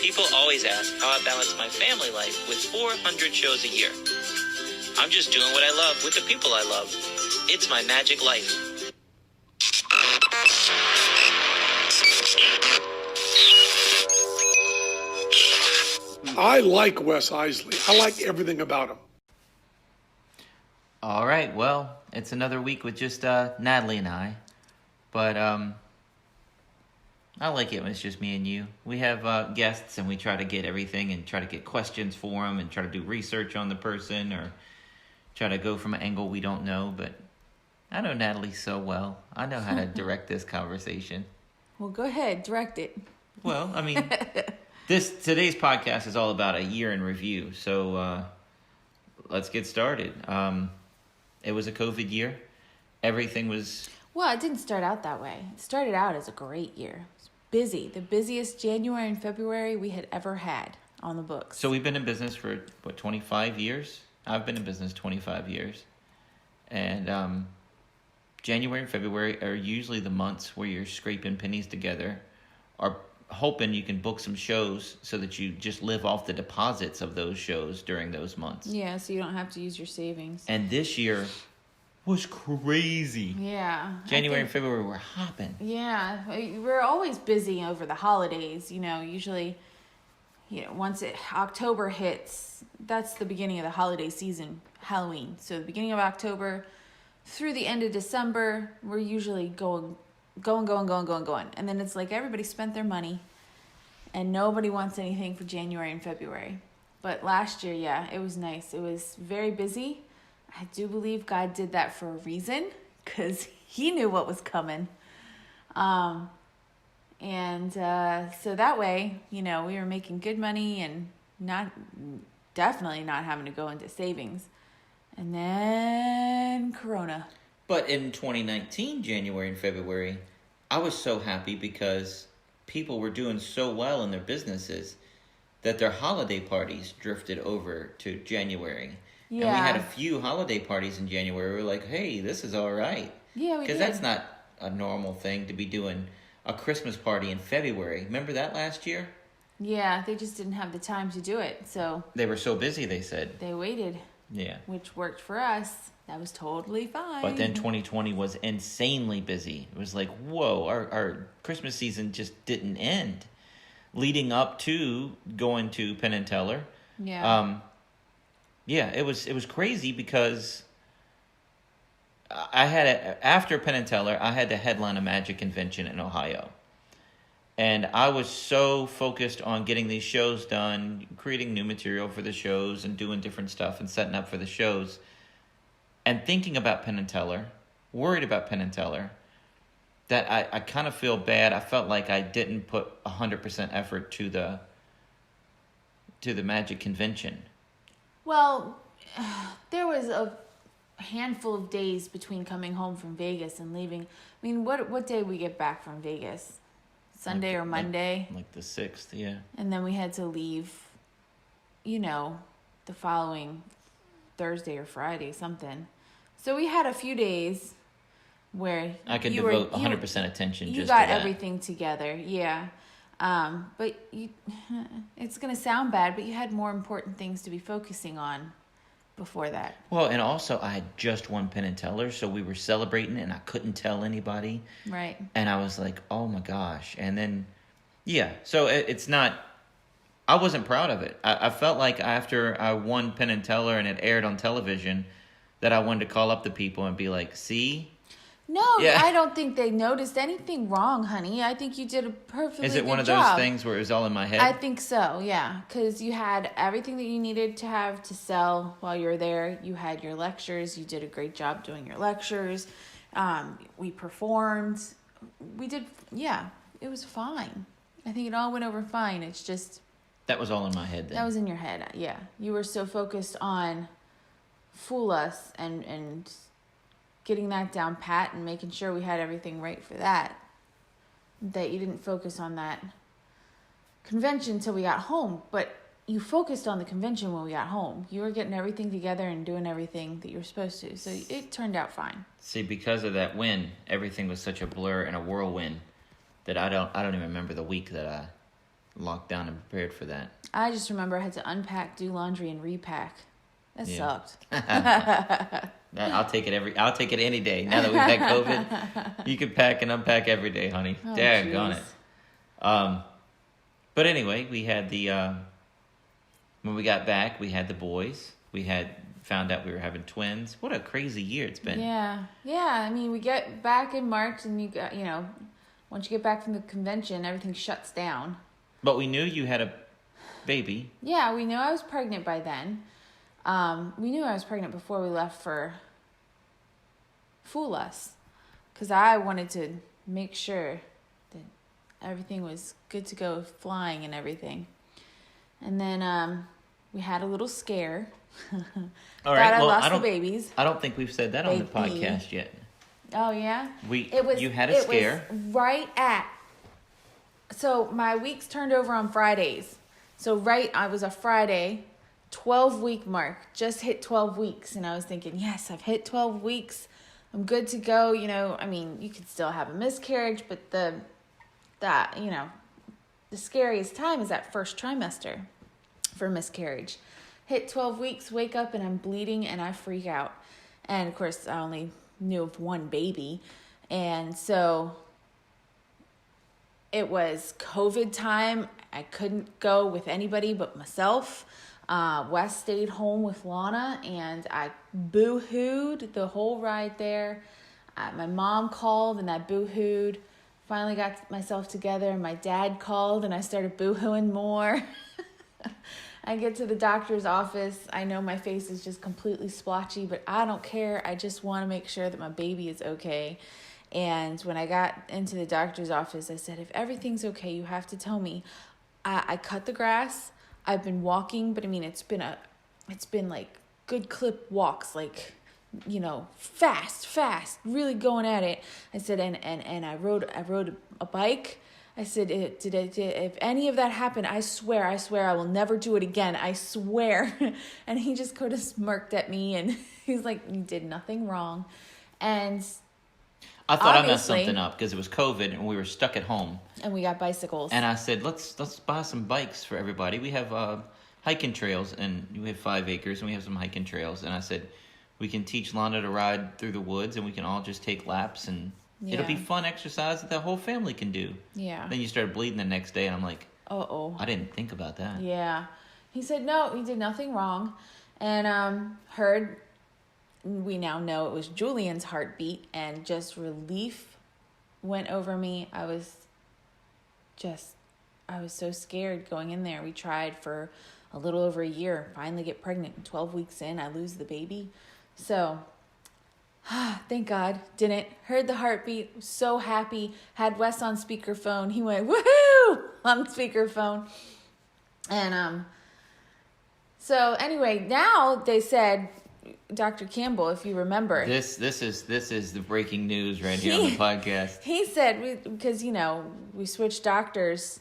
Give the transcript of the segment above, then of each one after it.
People always ask how I balance my family life with 400 shows a year. I'm just doing what I love with the people I love. It's my magic life. I like Wes Iseli. I like everything about him. All right, well, it's another week with just Natalie and I. But I like it when it's just me and you. We have guests, and we try to get everything and try to get questions for them and try to do research on the person or try to go from an angle we don't know. But I know Natalie so well. I know how to direct this conversation. Well, go ahead, direct it. Well, I mean, today's podcast is all about a year in review. So let's get started. It was a COVID year. Everything was... Well, it didn't start out that way. It started out as a great year. It was busy. The busiest January and February we had ever had on the books. So we've been in business for, 25 years? I've been in business 25 years. And January and February are usually the months where you're scraping pennies together or hoping you can book some shows so that you just live off the deposits of those shows during those months. Yeah, so you don't have to use your savings. And this year was crazy. Yeah. January and February were hopping. Yeah, we're always busy over the holidays. Usually, once October hits, that's the beginning of the holiday season, Halloween. So the beginning of October through the end of December, we're usually going. And then it's like everybody spent their money and nobody wants anything for January and February. But last year, yeah, it was nice. It was very busy. I do believe God did that for a reason because he knew what was coming. So that way, we were making good money and definitely not having to go into savings. And then Corona. But in 2019, January and February, I was so happy because people were doing so well in their businesses that their holiday parties drifted over to January. Yeah. And we had a few holiday parties in January. We were like, hey, this is all right. Yeah, we did. Because that's not a normal thing to be doing a Christmas party in February. Remember that last year? Yeah, they just didn't have the time to do it. So they were so busy, they said. They waited. Yeah. Which worked for us. That was totally fine. But then 2020 was insanely busy. It was like, whoa, our Christmas season just didn't end. Leading up to going to Penn and Teller. Yeah. Yeah, it was crazy because after Penn and Teller, I had to headline a magic convention in Ohio. And I was so focused on getting these shows done, creating new material for the shows and doing different stuff and setting up for the shows and thinking about Penn and Teller, worried about Penn and Teller, that I kind of feel bad. I felt like I didn't put 100% effort to the magic convention. Well, there was a handful of days between coming home from Vegas and leaving. I mean, what day we get back from Vegas? Sunday or Monday? Like the 6th, yeah. And then we had to leave, the following Thursday or Friday, something. So we had a few days where I could devote 100% attention just to that. You got everything together, yeah. But it's going to sound bad, but you had more important things to be focusing on before that. Well, and also I had just won Penn and Teller, so we were celebrating and I couldn't tell anybody. Right. And I was like, oh my gosh. And then, yeah, so it's not, I wasn't proud of it. I felt like after I won Penn and Teller and it aired on television that I wanted to call up the people and be like, see? No, yeah. I don't think they noticed anything wrong, honey. I think you did a perfectly good job. Is it one of those things where it was all in my head? I think so, yeah. Because you had everything that you needed to have to sell while you were there. You had your lectures. You did a great job doing your lectures. We performed. We did, yeah, it was fine. I think it all went over fine. It's just... That was all in my head then. That was in your head, yeah. You were so focused on fool us and getting that down pat and making sure we had everything right for that you didn't focus on that convention till we got home. But you focused on the convention when we got home. You were getting everything together and doing everything that you were supposed to. So it turned out fine. See, because of that win, everything was such a blur and a whirlwind that I don't even remember the week that locked down and prepared for that. I just remember I had to unpack, do laundry, and repack. That sucked. I'll take it I'll take it any day. Now that we've had COVID, you can pack and unpack every day, honey. Oh, Daggone jeez. it. But anyway, we had when we got back, we had the boys. We found out we were having twins. What a crazy year it's been. Yeah. I mean, we get back in March, and once you get back from the convention, everything shuts down. But we knew you had a baby. Yeah, we knew I was pregnant by then. We knew I was pregnant before we left for Fool Us, because I wanted to make sure that everything was good to go, flying and everything. And then we had a little scare. All right. I Well, lost the babies. I don't think we've said that on the Baby. podcast yet. Oh yeah. You had a scare. It was right at. So my weeks turned over on Fridays. So I was a Friday, 12-week mark. Just hit 12 weeks, and I was thinking, yes, I've hit 12 weeks. I'm good to go. I mean, you could still have a miscarriage, but the scariest time is that first trimester for miscarriage. Hit 12 weeks, wake up, and I'm bleeding, and I freak out. And of course, I only knew of one baby, and so it was COVID time. I couldn't go with anybody but myself. Wes stayed home with Lana, and I boo-hooed the whole ride there. My mom called, and I boo-hooed. Finally got myself together, and my dad called, and I started boo-hooing more. I get to the doctor's office. I know my face is just completely splotchy, but I don't care. I just want to make sure that my baby is okay. And when I got into the doctor's office, I said, if everything's okay, you have to tell me. I cut the grass. I've been walking, but I mean, it's been like good clip walks, like, fast, really going at it. I said, and I rode a bike. I said, if any of that happened, I swear I will never do it again. I swear. And he just kind of smirked at me, and he's like, you did nothing wrong. And I thought I messed something up because it was COVID and we were stuck at home. And we got bicycles. And I said, let's buy some bikes for everybody. We have hiking trails, and we have 5 acres, and we have some hiking trails. And I said, we can teach Lana to ride through the woods, and we can all just take laps, and it'll be fun exercise that the whole family can do. Yeah. Then you started bleeding the next day, and I'm like, uh-oh. I didn't think about that. Yeah. He said, no, he did nothing wrong. And we now know it was Julian's heartbeat, and just relief went over me. I was so scared going in there. We tried for a little over a year, finally get pregnant. 12 weeks in, I lose the baby. So, thank God, didn't. Heard the heartbeat, so happy. Had Wes on speakerphone. He went, woohoo, on speakerphone. And so anyway, now they said, Dr. Campbell, if you remember. This is the breaking news right here on the podcast. He said, because, we switched doctors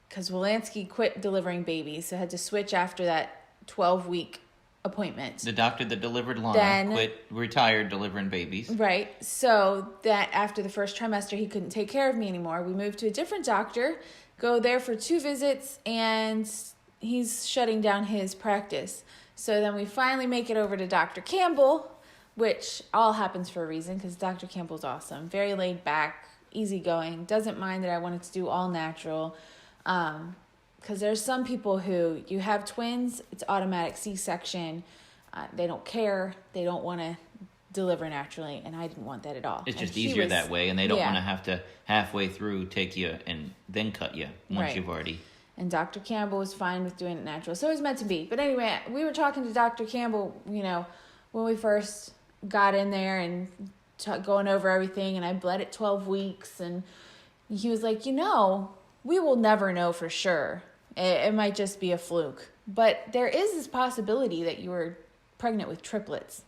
because Wolanski quit delivering babies, so had to switch after that 12-week appointment. The doctor that delivered Lana retired delivering babies. Right. So that after the first trimester, he couldn't take care of me anymore. We moved to a different doctor, go there for 2 visits, and he's shutting down his practice. So then we finally make it over to Dr. Campbell, which all happens for a reason, because Dr. Campbell's awesome. Very laid back, easygoing, doesn't mind that I wanted to do all natural. Because there's some people who, you have twins, it's automatic C-section. They don't care. They don't want to deliver naturally, and I didn't want that at all. It's just easier that way, and they don't want to have to halfway through take you and then cut you once you've already... And Dr. Campbell was fine with doing it natural. So it was meant to be. But anyway, we were talking to Dr. Campbell, when we first got in there and going over everything. And I bled at 12 weeks. And he was like, we will never know for sure. It might just be a fluke. But there is this possibility that you were pregnant with triplets.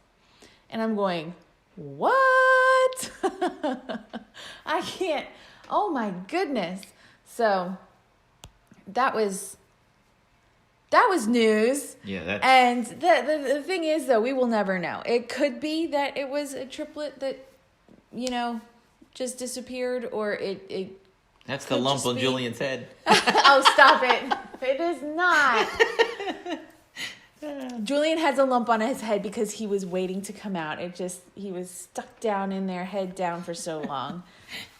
And I'm going, what? I can't. Oh, my goodness. So... That was news. Yeah, and the thing is, though, we will never know. It could be that it was a triplet that, just disappeared, or it That's the Could lump just on be- Julian's head. Oh, stop it. It is not. Julian has a lump on his head because he was waiting to come out. He was stuck down in there, head down for so long.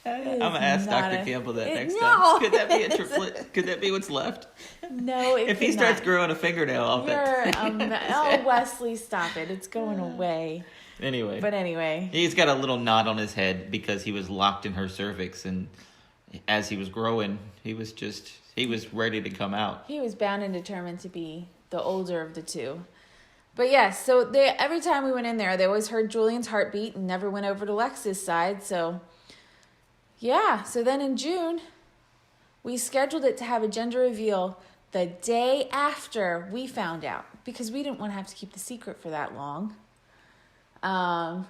I'm going to ask not Dr. a- Campbell that it- next no, time. Could that be a it triplet? Could that be what's left? No, it If he could starts not. growing a fingernail off that. Oh, Wesley, stop it. It's going away. Anyway. But anyway. He's got a little knot on his head because he was locked in her cervix, and as he was growing, he was ready to come out. He was bound and determined to be the older of the two. But yes, so every time we went in there, they always heard Julian's heartbeat and never went over to Lex's side. So, yeah. So then in June, we scheduled it to have a gender reveal the day after we found out because we didn't want to have to keep the secret for that long. And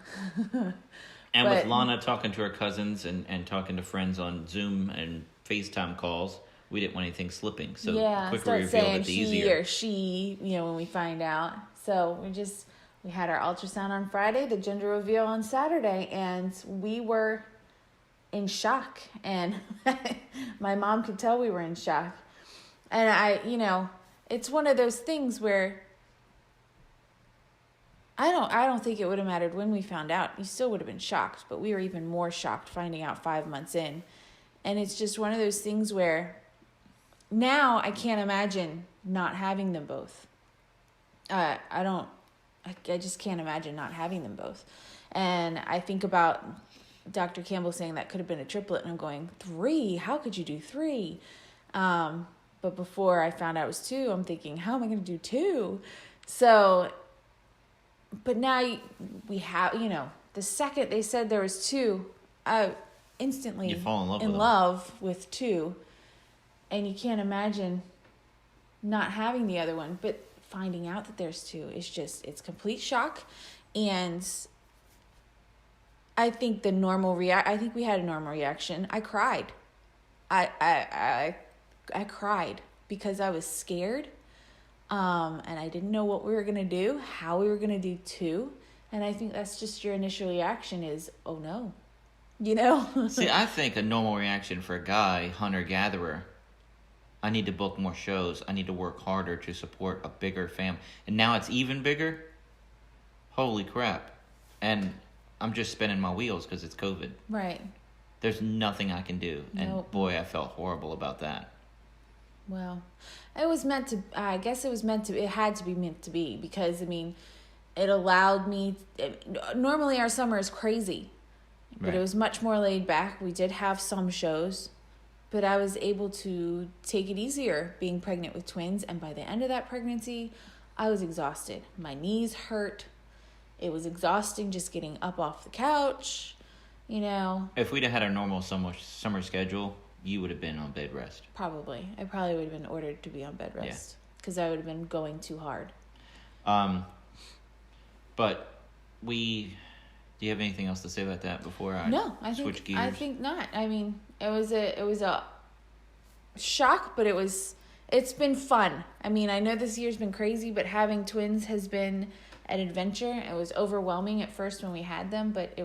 But- with Lana talking to her cousins and talking to friends on Zoom and FaceTime calls, we didn't want anything slipping. So yeah, quicker start reveal, saying the he easier. or she, when we find out. So we had our ultrasound on Friday, the gender reveal on Saturday, and we were in shock. And my mom could tell we were in shock. And it's one of those things where I don't think it would have mattered when we found out. You still would have been shocked, but we were even more shocked finding out 5 months in. And it's just one of those things where now I can't imagine not having them both. I just can't imagine not having them both. And I think about Dr. Campbell saying that could have been a triplet, and I'm going, 3? How could you do 3? But before I found out it was 2, I'm thinking, how am I going to do 2? So, but now we have, the second they said there was 2, I instantly You fall in love with them. love with 2. And you can't imagine not having the other one. But finding out that there's 2 is just, it's complete shock. And I think I think we had a normal reaction. I cried. I cried because I was scared. And I didn't know what we were going to do, how we were going to do 2. And I think that's just your initial reaction is, oh no, See, I think a normal reaction for a guy, hunter-gatherer, I need to book more shows. I need to work harder to support a bigger family. And now it's even bigger? Holy crap. And I'm just spinning my wheels because it's COVID. Right. There's nothing I can do. And Nope. boy, I felt horrible about that. Well, it was meant to, I guess it had to be meant to be because, it allowed me, normally our summer is crazy, but Right. it was much more laid back. We did have some shows, but I was able to take it easier being pregnant with twins. And by the end of that pregnancy, I was exhausted. My knees hurt. It was exhausting just getting up off the couch, If we'd have had our normal summer schedule, you would have been on bed rest. Probably. I probably would have been ordered to be on bed rest because I would have been going too hard. But do you have anything else to say about that before I switch gears? I think not. It was a shock, but it's been fun. I know this year's been crazy, but having twins has been an adventure. It was overwhelming at first when we had them, but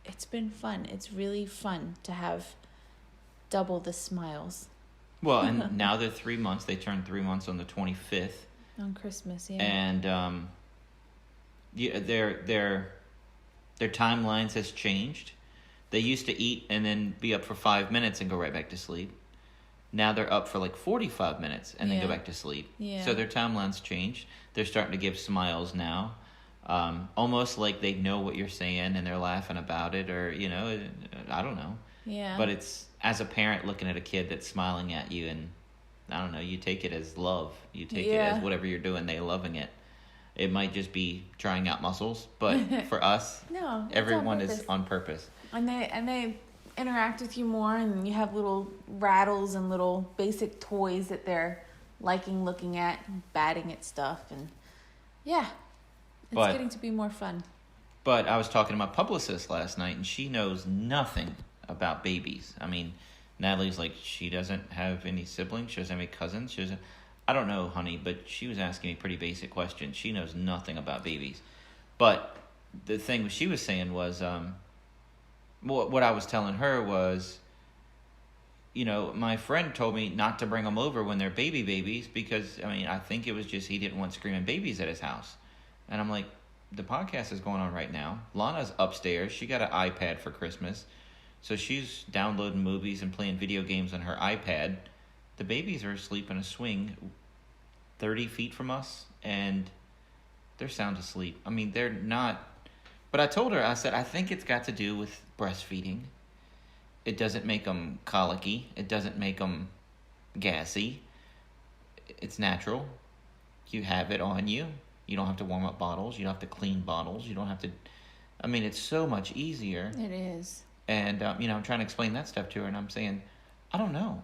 it's been fun. It's really fun to have double the smiles Well, and now they're 3 months. They turned 3 months on the 25th. on Christmas. Yeah. And their timelines has changed. They used to eat and then be up for 5 minutes and go right back to sleep. Now they're up for like 45 minutes and then go Yeah. back to sleep. Yeah. So their timelines changed. They're starting to give smiles now. Almost like they know what you're saying and they're laughing about it, or I don't know. Yeah. But it's, as a parent looking at a kid that's smiling at you, and I don't know, you take it as love. You take it Yeah. as whatever you're doing, they loving it. It might just be trying out muscles, but for us, No, it's on everyone is purpose. on purpose. And they interact with you more, and you have little rattles and little basic toys that they're liking looking at, and batting at stuff, and it's But- getting to be more fun. But I was talking to my publicist last night, and she knows nothing about babies. Natalie's like, she doesn't have any siblings, she doesn't have any cousins. I don't know, honey, but she was asking me pretty basic questions. She knows nothing about babies. But the thing she was saying was, what I was telling her was, my friend told me not to bring them over when they're babies because, I think it was just he didn't want screaming babies at his house. And I'm like, the podcast is going on right now. Lana's upstairs. She got an iPad for Christmas. So she's downloading movies and playing video games on her iPad. The babies are asleep in a swing 30 feet from us, and they're sound asleep. They're not. But I told her, I said, I think it's got to do with breastfeeding. It doesn't make them colicky. It doesn't make them gassy. It's natural. You have it on you. You don't have to warm up bottles. You don't have to clean bottles. You don't have to. It's so much easier. It is. And, I'm trying to explain that stuff to her, and I'm saying, I don't know.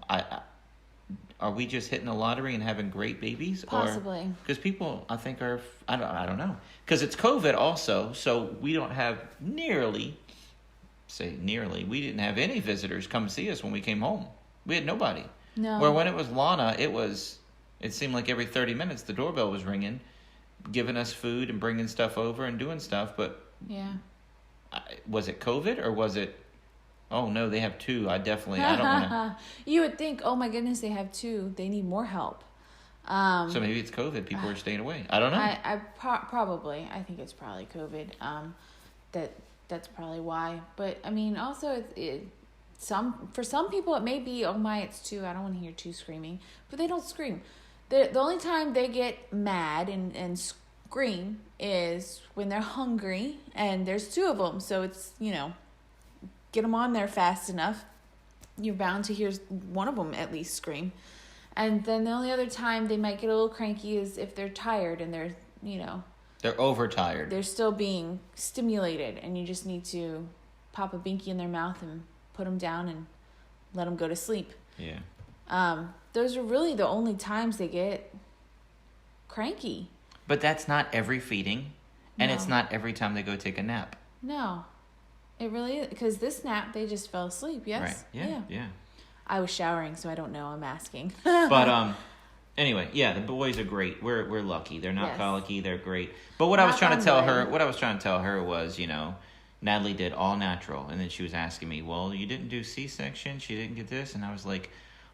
Are we just hitting the lottery and having great babies? Possibly. Because people, I think, are, I don't know. Because it's COVID also, so we don't have we didn't have any visitors come see us when we came home. We had nobody. No. Where when it was Lana, it seemed like every 30 minutes the doorbell was ringing, giving us food and bringing stuff over and doing stuff. But yeah, was it COVID or was it, oh no, they have two. I don't want to. You would think, oh my goodness, they have two. They need more help. So maybe it's COVID. People are staying away. I don't know. Probably. I think it's probably COVID. That's probably why. But also for some people it may be, oh my, it's two. I don't want to hear two screaming, but they don't scream. The only time they get mad and scream is when they're hungry and there's two of them. So it's, get them on there fast enough, you're bound to hear one of them at least scream. And then the only other time they might get a little cranky is if they're tired and they're, they're overtired. They're still being stimulated, and you just need to pop a binky in their mouth and put them down and let them go to sleep. Yeah. Those are really the only times they get cranky. But that's not every feeding, and No. it's not every time they go take a nap. No. It really is, because this nap, they just fell asleep, yes? Right. Yeah. I was showering, so I don't know. I'm asking. But anyway, yeah, the boys are great. We're lucky. They're not Yes. colicky. They're great. But what I was Knock trying on to tell wood. her was, Natalie did all natural, and then she was asking me, well, you didn't do C-section. She didn't get this, and I was like,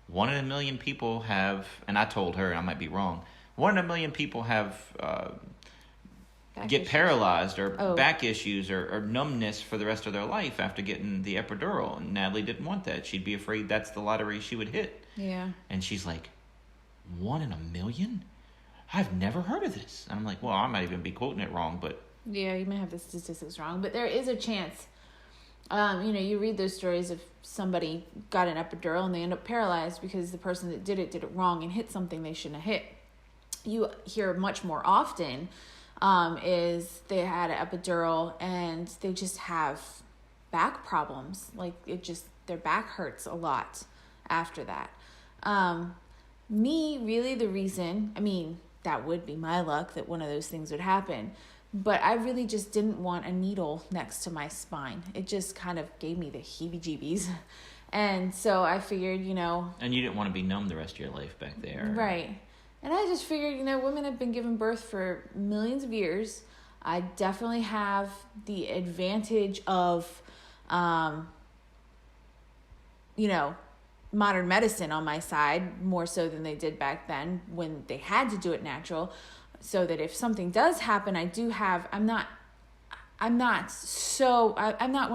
1 in a million people have, and I told her, and I might be wrong, 1 in a million people have get issues. paralyzed or Oh. back issues or numbness for the rest of their life after getting the epidural. And Natalie didn't want that. She'd be afraid that's the lottery she would hit. Yeah. And she's like, 1 in a million? I've never heard of this. And I'm like, well, I might even be quoting it wrong, but Yeah, you may have the statistics wrong, but there is a chance. You read those stories of somebody got an epidural and they end up paralyzed because the person that did it wrong and hit something they shouldn't have hit. You hear much more often is they had an epidural and they just have back problems. Like their back hurts a lot after that. The reason, that would be my luck that one of those things would happen. But I really just didn't want a needle next to my spine. It just kind of gave me the heebie-jeebies. And so I figured, And you didn't want to be numb the rest of your life back there. Right. And I just figured, women have been giving birth for millions of years. I definitely have the advantage of, modern medicine on my side, more so than they did back then when they had to do it natural. So that if something does happen, I'm not one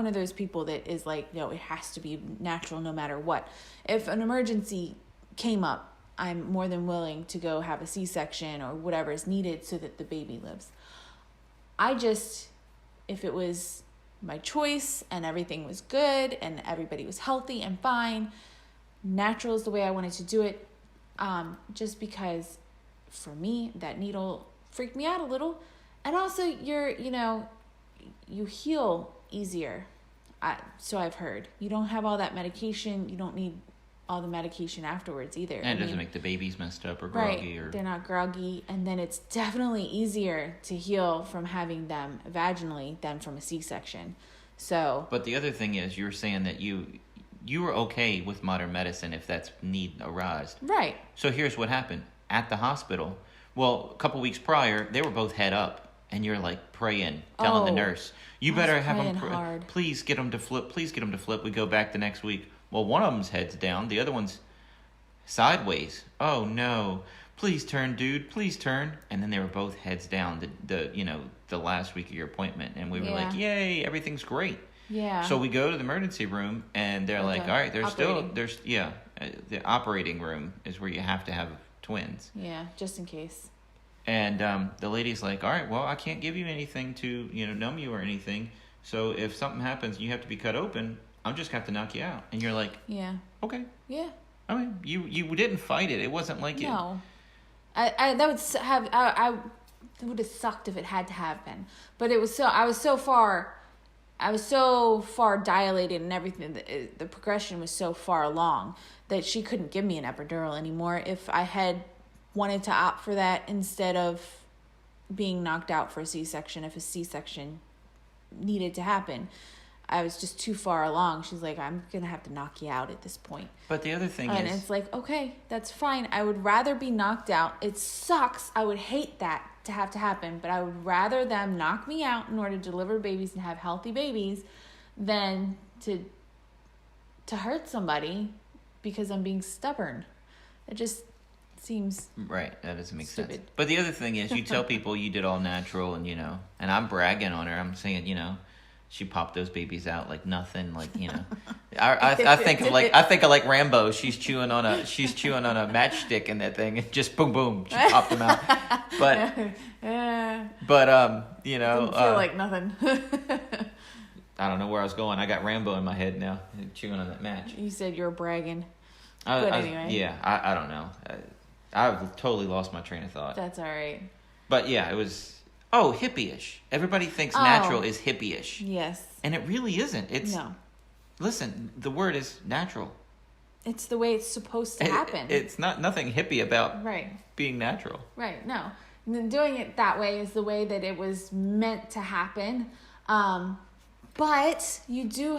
of those people that is like, no, it has to be natural no matter what. If an emergency came up, I'm more than willing to go have a C-section or whatever is needed so that the baby lives. If it was my choice and everything was good and everybody was healthy and fine, natural is the way I wanted to do it. Just because for me, that needle freaked me out a little. And also you heal easier. So I've heard. You don't have all that medication. You don't need all the medication afterwards either. And it doesn't make the babies messed up or groggy. Right, they're not groggy. And then it's definitely easier to heal from having them vaginally than from a C-section. So. But the other thing is, you were saying that you were okay with modern medicine if that's need arised. Right. So here's what happened. At the hospital, a couple weeks prior, they were both head up. And you're like praying, telling the nurse, you better have them, hard. please get them to flip. We go back the next week. Well, one of them's head's down, the other one's sideways. Oh no! Please turn, dude. Please turn. And then they were both heads down. The last week of your appointment, and we were like, yay, everything's great. Yeah. So we go to the emergency room, and they're like, all right, the operating room is where you have to have twins. Yeah, just in case. And the lady's like, all right, well, I can't give you anything to, numb you or anything. So if something happens and you have to be cut open, I'm just going to have to knock you out. And you're like, yeah. Okay. Yeah. I mean, you didn't fight it. It wasn't like No. That would have sucked if it had to happen. But I was so far dilated and everything. The progression was so far along that she couldn't give me an epidural anymore if I had wanted to opt for that instead of being knocked out for a C-section if a C-section needed to happen. I was just too far along. She's like, I'm going to have to knock you out at this point. But the other thing and it's like, okay, that's fine. I would rather be knocked out. It sucks. I would hate that to have to happen, but I would rather them knock me out in order to deliver babies and have healthy babies than to hurt somebody because I'm being stubborn. It just seems right. That doesn't make stupid. sense. But the other thing is, you tell people you did all natural, and and I'm bragging on her. I'm saying, she popped those babies out like nothing, like I think of like Rambo. She's chewing on a matchstick in that thing, and just boom boom, she popped them out. But didn't feel like nothing. I don't know where I was going. I got Rambo in my head now, chewing on that match. You said you were bragging. Anyway, I don't know. I've totally lost my train of thought. That's all right. But yeah, it was. Oh, hippie-ish. Everybody thinks natural is hippie-ish. Yes. And it really isn't. No. Listen, the word is natural. It's the way it's supposed to happen. It's nothing hippie about right. being natural. Right, no. And then doing it that way is the way that it was meant to happen. But you do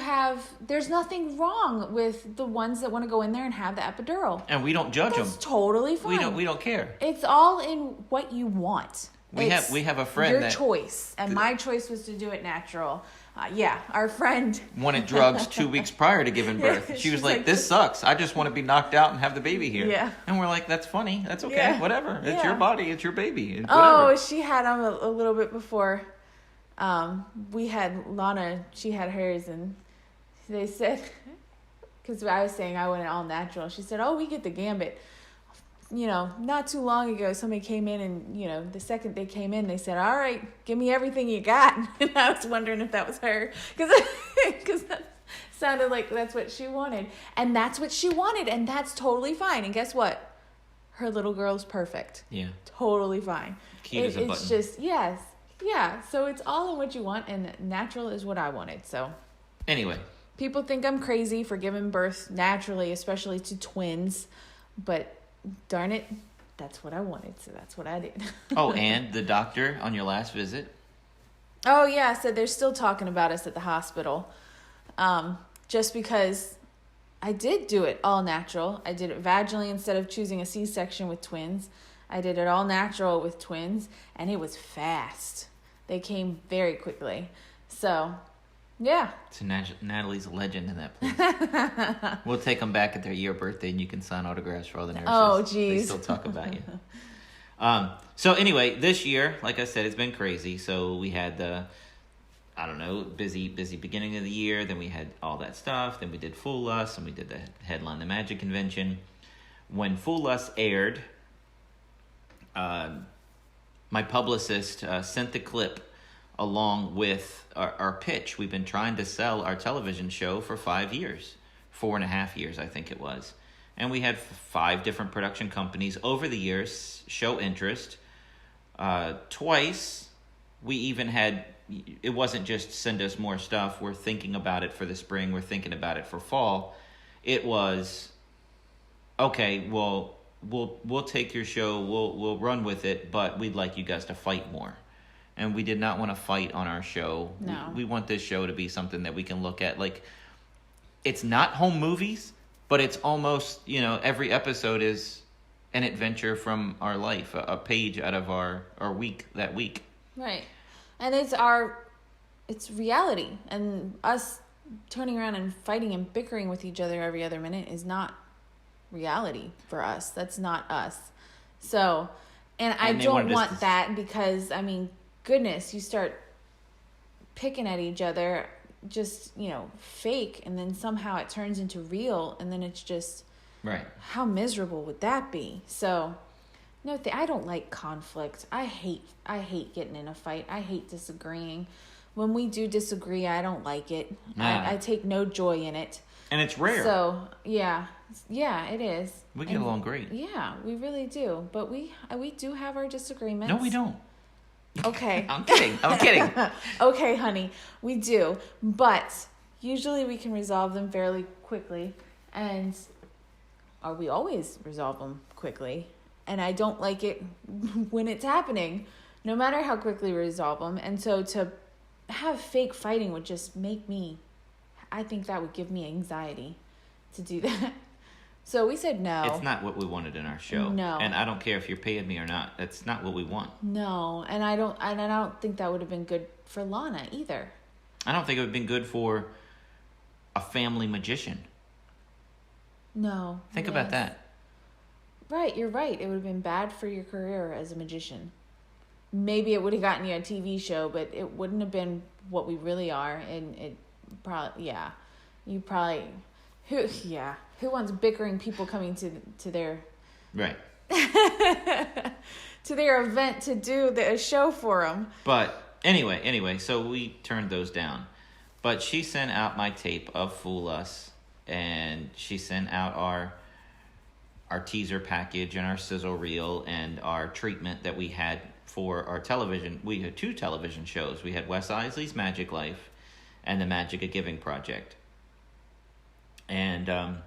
there's nothing wrong with the ones that want to go in there and have the epidural. And we don't judge them. That's totally fine. We don't care. It's all in what you want. We have a friend your choice, and my choice was to do it natural. Our friend wanted drugs 2 weeks prior to giving birth. She was like, "This sucks. I just want to be knocked out and have the baby here." Yeah, and we're like, "That's funny. That's okay. Whatever. It's your body. It's your baby. Oh, she had them a little bit before. We had Lana. She had hers, and they said, because I was saying I went all natural. She said, "Oh, we get the gambit." Not too long ago, somebody came in and, the second they came in, they said, all right, give me everything you got. And I was wondering if that was her because that sounded like that's what she wanted. And that's what she wanted. And that's totally fine. And guess what? Her little girl's perfect. Yeah. Totally fine. Cute as a button. It's just, yes. Yeah. So it's all in what you want. And natural is what I wanted. So anyway. People think I'm crazy for giving birth naturally, especially to twins. But darn it, that's what I wanted, so that's what I did. Oh, and the doctor on your last visit? Oh, yeah, so they're still talking about us at the hospital. Just because I did do it all natural. I did it vaginally instead of choosing a C-section with twins. I did it all natural with twins, and it was fast. They came very quickly. So, yeah. So Natalie's a legend in that place. We'll take them back at their year birthday, and you can sign autographs for all the nurses. Oh, geez. They still talk about you. So anyway, this year, like I said, it's been crazy. So we had the, busy beginning of the year. Then we had all that stuff. Then we did Fool Us, and we did the Headline the Magic convention. When Fool Us aired, my publicist sent the clip along with our pitch. We've been trying to sell our television show for 5 years, 4.5 years, I think it was. And we had 5 different production companies over the years show interest. Twice, we even had, it wasn't just send us more stuff. We're thinking about it for the spring. We're thinking about it for fall. It was, okay, well, we'll take your show. We'll run with it, but we'd like you guys to fight more. And we did not want to fight on our show. No. We want this show to be something that we can look at. Like, it's not home movies, but it's almost, every episode is an adventure from our life, a page out of our week that week. Right. And it's reality. And us turning around and fighting and bickering with each other every other minute is not reality for us. That's not us. So, and I don't want that because, I mean, goodness, you start picking at each other, just, fake, and then somehow it turns into real, and then it's just, right. How miserable would that be? So, no, I don't like conflict. I hate getting in a fight. I hate disagreeing. When we do disagree, I don't like it. I take no joy in it. And it's rare. So, yeah, it is. We get along great. Yeah, we really do. But we do have our disagreements. No, we don't. Okay. I'm kidding. Okay, honey, we do. But usually we can resolve them fairly quickly. Or we always resolve them quickly. And I don't like it when it's happening, no matter how quickly we resolve them. And so to have fake fighting would just make me, I think that would give me anxiety to do that. So we said no. It's not what we wanted in our show. No. And I don't care if you're paying me or not. That's not what we want. No. And I don't think that would have been good for Lana either. I don't think it would have been good for a family magician. No. Think about that. Right, you're right. It would have been bad for your career as a magician. Maybe it would have gotten you a TV show, but it wouldn't have been what we really are. And it probably, who wants bickering people coming to their right to their event to do a show for them? But anyway, so we turned those down. But she sent out my tape of Fool Us, and she sent out our teaser package and our sizzle reel and our treatment that we had for our television. We had 2 television shows. We had Wes Iseli's Magiclife and the Magic of Giving Project. And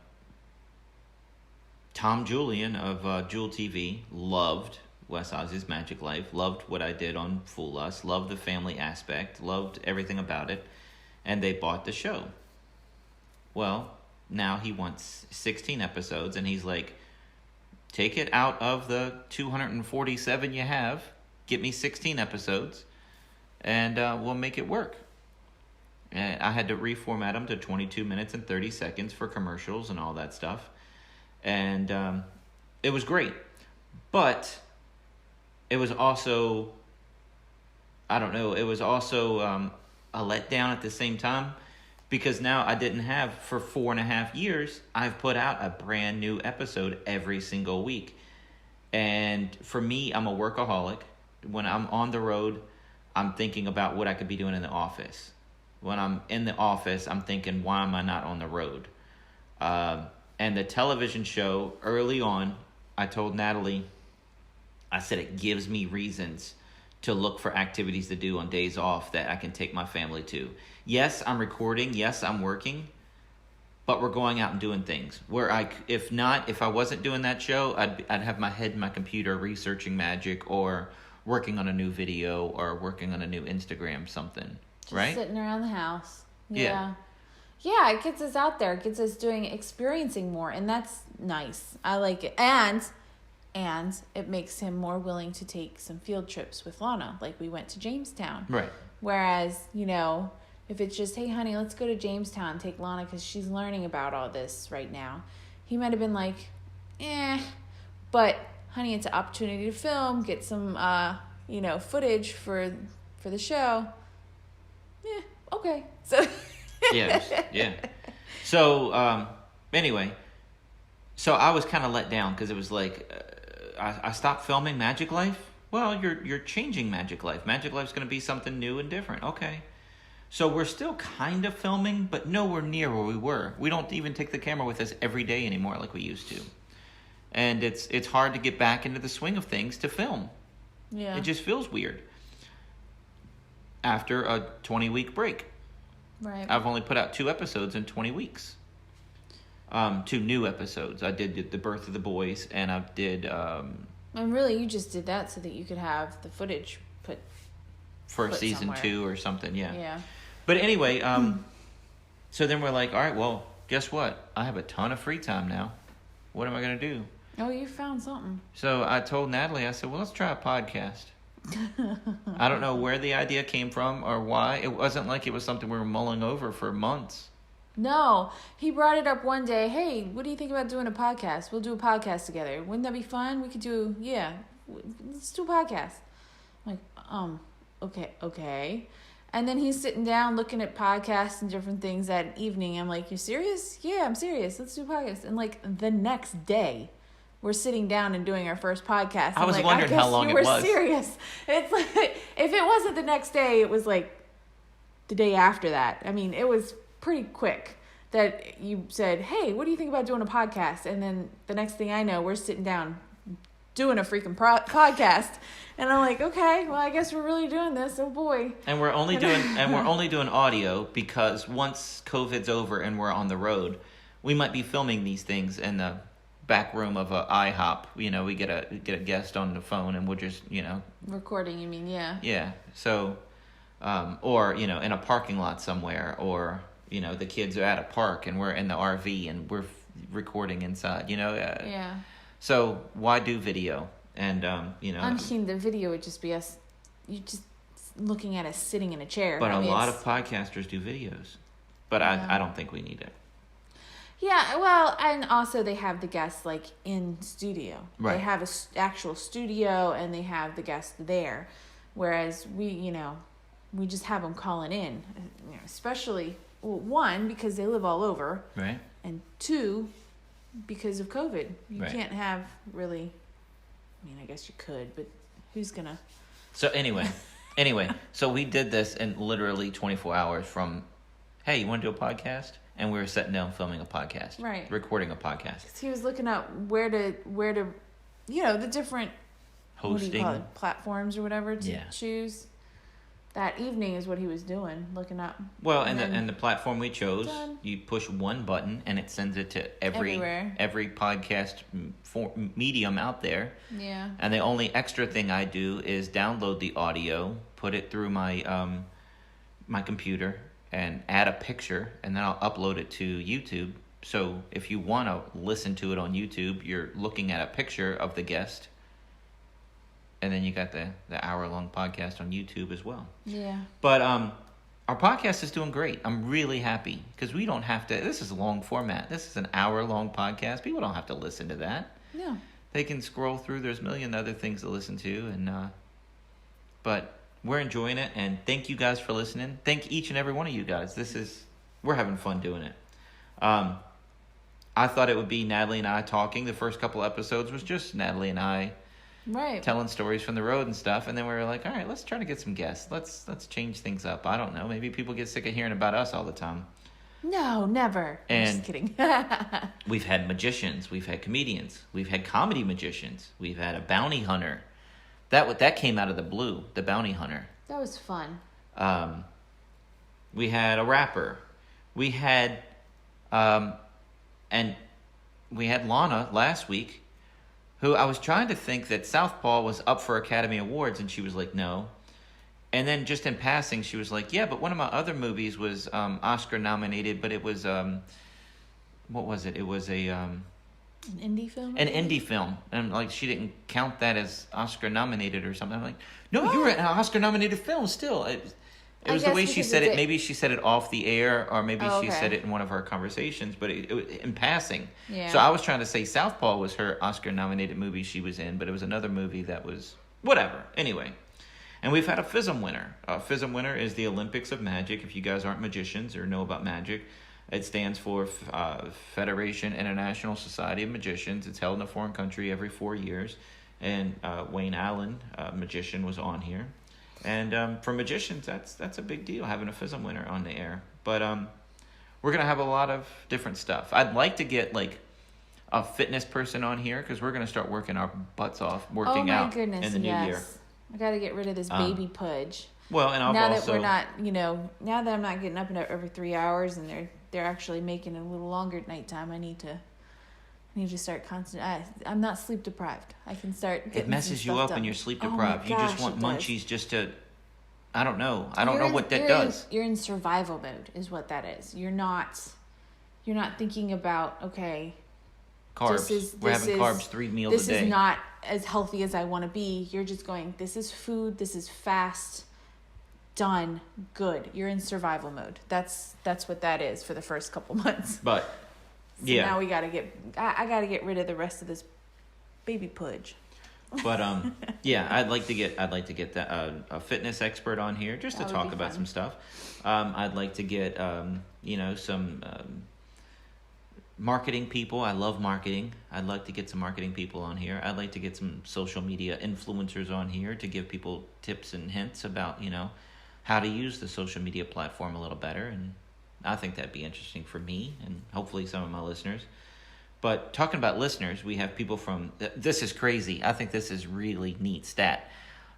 Tom Julian of Jewel TV loved Wes Iseli's Magiclife, loved what I did on Fool Us, loved the family aspect, loved everything about it, and they bought the show. Well, now he wants 16 episodes, and he's like, take it out of the 247 you have, get me 16 episodes, and we'll make it work. And I had to reformat them to 22 minutes and 30 seconds for commercials and all that stuff. And it was great. But it was also, it was also a letdown at the same time. Because now I didn't have, for 4.5 years, I've put out a brand new episode every single week. And for me, I'm a workaholic. When I'm on the road, I'm thinking about what I could be doing in the office. When I'm in the office, I'm thinking, why am I not on the road? And the television show, early on, I told Natalie, I said it gives me reasons to look for activities to do on days off that I can take my family to. Yes, I'm recording. Yes, I'm working. But we're going out and doing things. If I wasn't doing that show, I'd have my head in my computer researching magic or working on a new video or working on a new Instagram something. Just right? Sitting around the house. Yeah. Yeah, it gets us out there. It gets us experiencing more. And that's nice. I like it. And it makes him more willing to take some field trips with Lana. Like we went to Jamestown. Right. Whereas, if it's just, hey, honey, let's go to Jamestown and take Lana because she's learning about all this right now. He might have been like, but, honey, it's an opportunity to film, get some, footage for the show. Yeah, okay. So. Yeah. So, anyway, so I was kind of let down because it was like, I stopped filming Magiclife. Well, you're changing Magiclife. Magiclife's going to be something new and different. Okay. So we're still kind of filming, but nowhere near where we were. We don't even take the camera with us every day anymore like we used to. And it's hard to get back into the swing of things to film. Yeah. It just feels weird. After a 20-week break. Right. I've only put out 2 episodes in 20 weeks. 2 new episodes. I did The Birth of the Boys, and I did... and really, you just did that so that you could have the footage put season somewhere. 2 or something, yeah. Yeah. But anyway, so then we're like, all right, well, guess what? I have a ton of free time now. What am I going to do? Oh, you found something. So I told Natalie, I said, well, let's try a podcast. I don't know where the idea came from or why. It wasn't like it was something we were mulling over for months. No, he brought it up one day. Hey, what do you think about doing a podcast? We'll do a podcast together. Wouldn't that be fun? We could do, let's do a podcast. I'm like, okay. And then he's sitting down looking at podcasts and different things that evening. I'm like, you serious? Yeah, I'm serious. Let's do a podcast. And like the next day, we're sitting down and doing our first podcast. I was wondering how long it was. You were serious. It's like, if it wasn't the next day, it was like the day after that. I mean, it was pretty quick that you said, hey, what do you think about doing a podcast? And then the next thing I know, we're sitting down doing a freaking podcast. And I'm like, okay, well, I guess we're really doing this. Oh boy. And we're only doing audio because once COVID's over and we're on the road, we might be filming these things in the back room of a IHOP. You know, we get a guest on the phone and we'll just, recording, you mean? Yeah. Yeah. So, or, in a parking lot somewhere, or, the kids are at a park and we're in the RV and we're recording inside, Yeah. So why do video? And, I mean, the video would just be us, you just looking at us sitting in a chair. But a lot of podcasters do videos. But yeah. I don't think we need it. Yeah, well, and also they have the guests, like, in studio. Right. They have an actual studio, and they have the guests there. Whereas we just have them calling in. Especially, well, one, because they live all over. Right. And two, because of COVID. You right. can't have really... I mean, I guess you could, but who's gonna... So anyway, so we did this in literally 24 hours from, hey, you want to do a podcast? And we were sitting down filming a podcast. Right. Recording a podcast. 'Cause he was looking up where to, the different... Hosting. What do you call it? Platforms or whatever to choose. That evening is what he was doing, looking up. Well, and the platform we chose, done. You push one button and it sends it to every podcast medium out there. Yeah. And the only extra thing I do is download the audio, put it through my my computer, and add a picture, and then I'll upload it to YouTube. So if you want to listen to it on YouTube, you're looking at a picture of the guest. And then you got the hour-long podcast on YouTube as well. Yeah. But our podcast is doing great. I'm really happy because we don't have to. This is a long format. This is an hour-long podcast. People don't have to listen to that. No. They can scroll through. There's a million other things to listen to. But we're enjoying it. And thank you guys for listening. Thank each and every one of you guys. We're having fun doing it. I thought it would be Natalie and I talking. The first couple episodes was just Natalie and I. Right. Telling stories from the road and stuff, and then we were like, all right, let's try to get some guests. Let's change things up. I don't know. Maybe people get sick of hearing about us all the time. No, never. And I'm just kidding. We've had magicians, we've had comedians, we've had comedy magicians, we've had a bounty hunter. That came out of the blue, the bounty hunter. That was fun. We had a rapper. We had Lana last week, who I was trying to think that Southpaw was up for Academy Awards, and she was like, no. And then just in passing, she was like, yeah, but one of my other movies was Oscar nominated, but it was, what was it? It was an indie film? An indie film. And like, she didn't count that as Oscar nominated or something. I'm like, no, you were an Oscar nominated film still. It was the way she said it. Maybe she said it off the air, or maybe she said it in one of her conversations, but it in passing. Yeah. So I was trying to say Southpaw was her Oscar-nominated movie she was in, but it was another movie that was whatever. Anyway, and we've had a FISM winner. FISM winner is the Olympics of Magic. If you guys aren't magicians or know about magic, it stands for Federation International Society of Magicians. It's held in a foreign country every 4 years, and Wayne Allen, magician, was on here. And for magicians, that's a big deal, having a FISM winner on the air. But we're going to have a lot of different stuff. I'd like to get like a fitness person on here because we're going to start working our butts off, working out in the new year. I got to get rid of this baby pudge. Well, and that we're not, now that I'm not getting up every 3 hours and they're actually making it a little longer at nighttime, I need to start I'm not sleep deprived. I can start getting it messes you up when you're sleep deprived. You just want munchies just to, I don't know. I don't know what that does. You're in survival mode is what that is. You're not thinking about, okay, carbs. We're having carbs 3 meals a day. This is not as healthy as I want to be. You're just going, this is food, this is fast, done, good. You're in survival mode. That's what that is for the first couple months. But So yeah, now we got to I got to get rid of the rest of this baby pudge. but yeah, I'd like to get that a fitness expert on here just to That would talk be about fun. some stuff. I'd like to get some marketing people. I love marketing. I'd like to get some marketing people on here. I'd like to get some social media influencers on here to give people tips and hints about how to use the social media platform a little better. And I think that'd be interesting for me and hopefully some of my listeners. But talking about listeners, we have people from, this is crazy. I think this is really neat stat.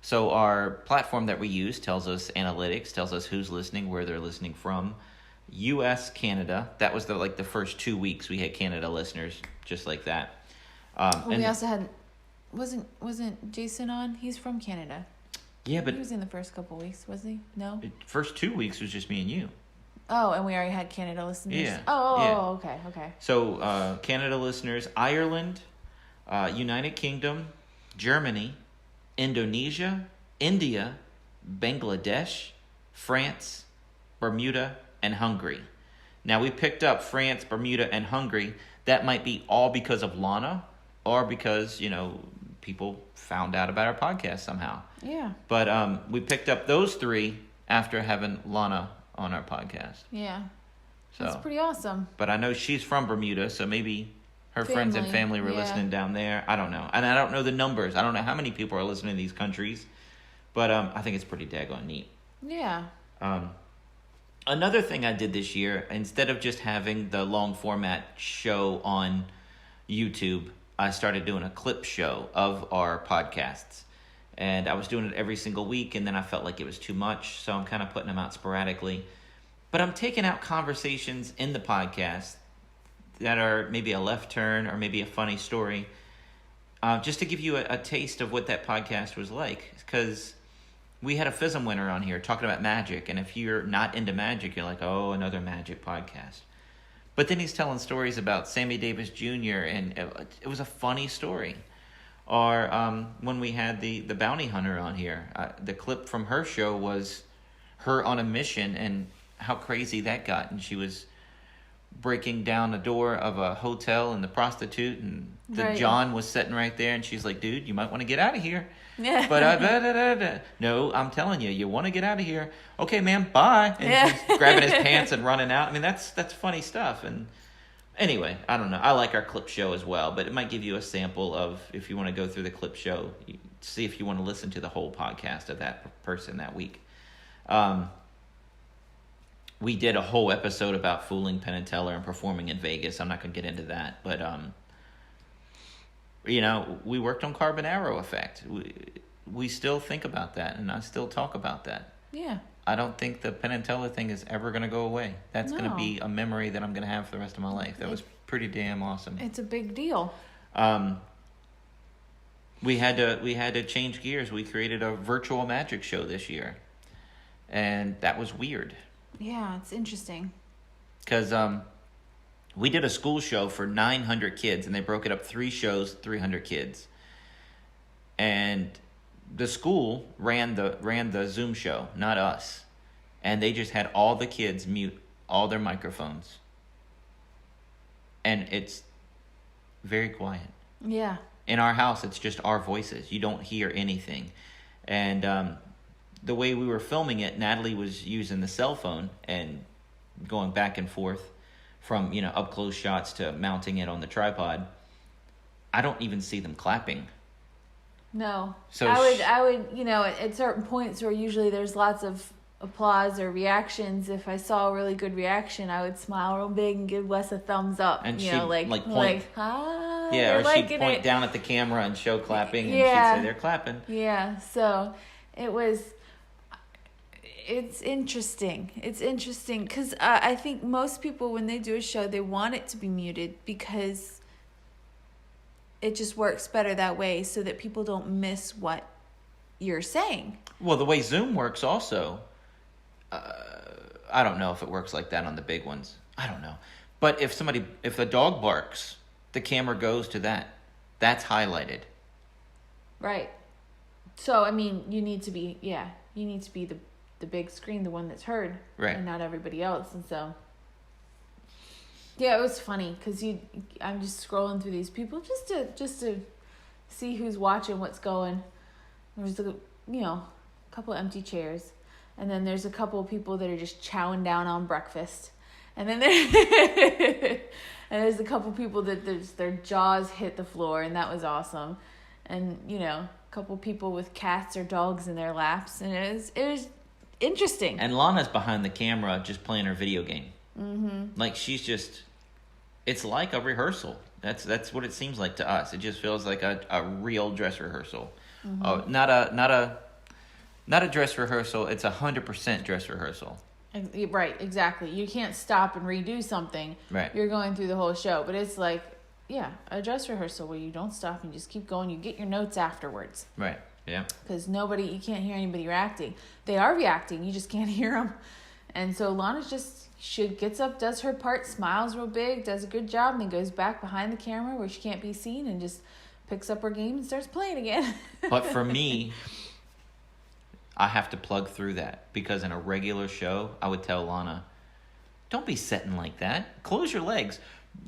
So our platform that we use tells us analytics, tells us who's listening, where they're listening from. U.S., Canada. That was the first 2 weeks we had Canada listeners, just like that. Well, and we also had, wasn't Jason on? He's from Canada. yeah, He but was in the first couple weeks, was he? No? first 2 weeks was just me and you. Oh, and we already had Canada listeners? Yeah. Oh, okay. So Canada listeners, Ireland, United Kingdom, Germany, Indonesia, India, Bangladesh, France, Bermuda, and Hungary. Now we picked up France, Bermuda, and Hungary. That might be all because of Lana or because, people found out about our podcast somehow. Yeah. But we picked up those 3 after having Lana on our podcast. Yeah. So, That's pretty awesome. but I know she's from Bermuda, so maybe her friends and family were yeah. listening down there. I don't know. And I don't know the numbers. I don't know how many people are listening to these countries. But I think it's pretty daggone neat. Yeah. Another thing I did this year, instead of just having the long format show on YouTube, I started doing a clip show of our podcasts. And I was doing it every single week, and then I felt like it was too much, so I'm kind of putting them out sporadically. But I'm taking out conversations in the podcast that are maybe a left turn or maybe a funny story, just to give you a taste of what that podcast was like. Because we had a FISM winner on here talking about magic, and if you're not into magic, you're like, oh, another magic podcast. But then he's telling stories about Sammy Davis Jr., and it was a funny story. Or when we had the bounty hunter on here, the clip from her show was her on a mission and how crazy that got. And she was breaking down the door of a hotel and the prostitute, and Right. John was sitting right there, and she's like, dude, you might want to get out of here. Yeah. But no, I'm telling you, you want to get out of here. Okay, ma'am, bye. And Yeah. she's grabbing his pants and running out. I mean, that's funny stuff. And anyway, I don't know. I like our clip show as well, but it might give you a sample of, if you want to go through the clip show, see if you want to listen to the whole podcast of that person that week. We did a whole episode about fooling Penn and Teller and performing in Vegas. I'm not going to get into that, but we worked on Carbon Arrow Effect. We still think about that, and I still talk about that. Yeah. I don't think the Penn and Teller thing is ever going to go away. That's going to No. be a memory that I'm going to have for the rest of my life. That was pretty damn awesome. It's a big deal. We had to change gears. We created a virtual magic show this year, and that was weird Yeah, it's interesting. because we did a school show for 900 kids, and they broke it up 3 shows, 300 kids, and the school ran the Zoom show, not us, and they just had all the kids mute all their microphones, and it's very quiet. Yeah. In our house, it's just our voices. You don't hear anything. And the way we were filming it, Natalie was using the cell phone and going back and forth from, up close shots to mounting it on the tripod. I don't even see them clapping. No. So I would, at certain points where usually there's lots of applause or reactions, if I saw a really good reaction, I would smile real big and give Wes a thumbs up. And she'd, like point. ah, Yeah, you're or she'd liking point it. down at the camera and show clapping, and Yeah. she'd say, they're clapping. Yeah, so it's interesting. It's interesting because I think most people, when they do a show, they want it to be muted because it just works better that way so that people don't miss what you're saying. Well, the way Zoom works also, I don't know if it works like that on the big ones. I don't know. But if the dog barks, the camera goes to that. That's highlighted. Right. So, I mean, you need to be the big screen, the one that's heard. Right. And not everybody else. And so, yeah, it was funny because I'm just scrolling through these people just to see who's watching, what's going. There's a couple of empty chairs. And then there's a couple of people that are just chowing down on breakfast. And then there's a couple of people that their jaws hit the floor, and that was awesome. And, a couple of people with cats or dogs in their laps, and it was interesting. And Lana's behind the camera just playing her video game. Mm-hmm. Like, it's like a rehearsal. That's what it seems like to us. It just feels like a real dress rehearsal. Mm-hmm. Not a dress rehearsal. It's 100% dress rehearsal. Right, exactly. You can't stop and redo something. Right. You're going through the whole show, but it's like, a dress rehearsal where you don't stop and just keep going. You get your notes afterwards. Right. Yeah. Because you can't hear anybody reacting. They are reacting. You just can't hear them. And so Lana gets up, does her part, smiles real big, does a good job, and then goes back behind the camera where she can't be seen and just picks up her game and starts playing again. But for me, I have to plug through that because in a regular show, I would tell Lana, don't be sitting like that. Close your legs.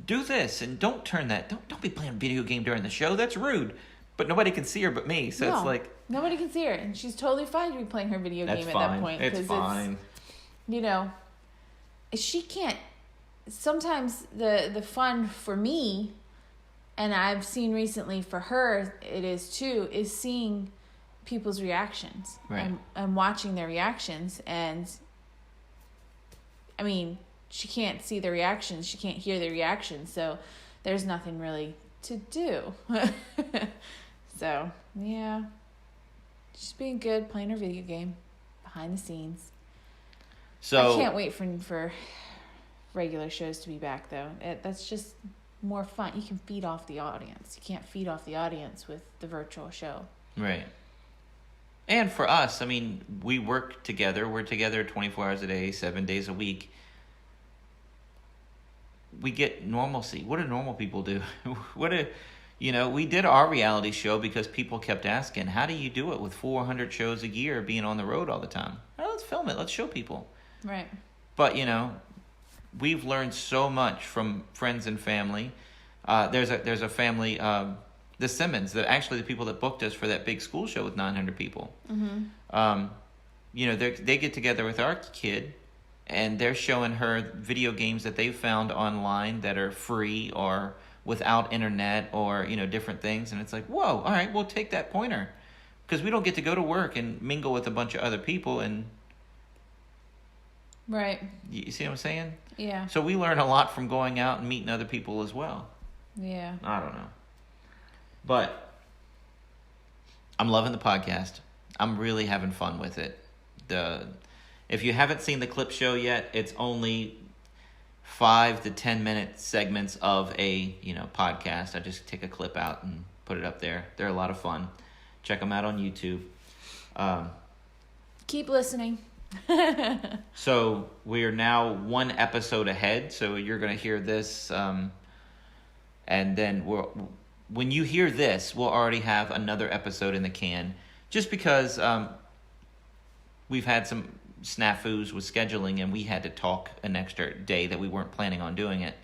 Do this and don't turn that. Don't be playing a video game during the show. That's rude. But nobody can see her but me, so it's like... Nobody can see her, and she's totally fine to be playing her video game at that point. It's fine. She can't... Sometimes the fun for me, and I've seen recently for her, it is too, is seeing people's reactions. Right. And watching their reactions. And, I mean, she can't see the reactions. She can't hear the reactions. So there's nothing really to do. So, yeah. She's being good, playing her video game behind the scenes. So I can't wait for regular shows to be back, though. That's just more fun. You can feed off the audience. You can't feed off the audience with the virtual show. Right. And for us, I mean, we work together. We're together 24 hours a day, 7 days a week. We get normalcy. What do normal people do? We did our reality show because people kept asking, how do you do it with 400 shows a year being on the road all the time? Well, let's film it. Let's show people. Right. But, we've learned so much from friends and family. There's a family, the Simmons, the people that booked us for that big school show with 900 people. Mm-hmm. They get together with our kid, and they're showing her video games that they found online that are free or without internet or, different things. And it's like, whoa, all right, we'll take that pointer. Because we don't get to go to work and mingle with a bunch of other people. And right. You see what I'm saying? Yeah. So we learn a lot from going out and meeting other people as well. Yeah. I don't know. But I'm loving the podcast. I'm really having fun with it. If you haven't seen the clip show yet, it's only 5 to 10 minute segments of a podcast. I just take a clip out and put it up there. They're a lot of fun. Check them out on YouTube. Keep listening. So we are now 1 episode ahead. So you're going to hear this, and then when you hear this, we'll already have another episode in the can. Just because we've had some snafus with scheduling, and we had to talk an extra day that we weren't planning on doing it.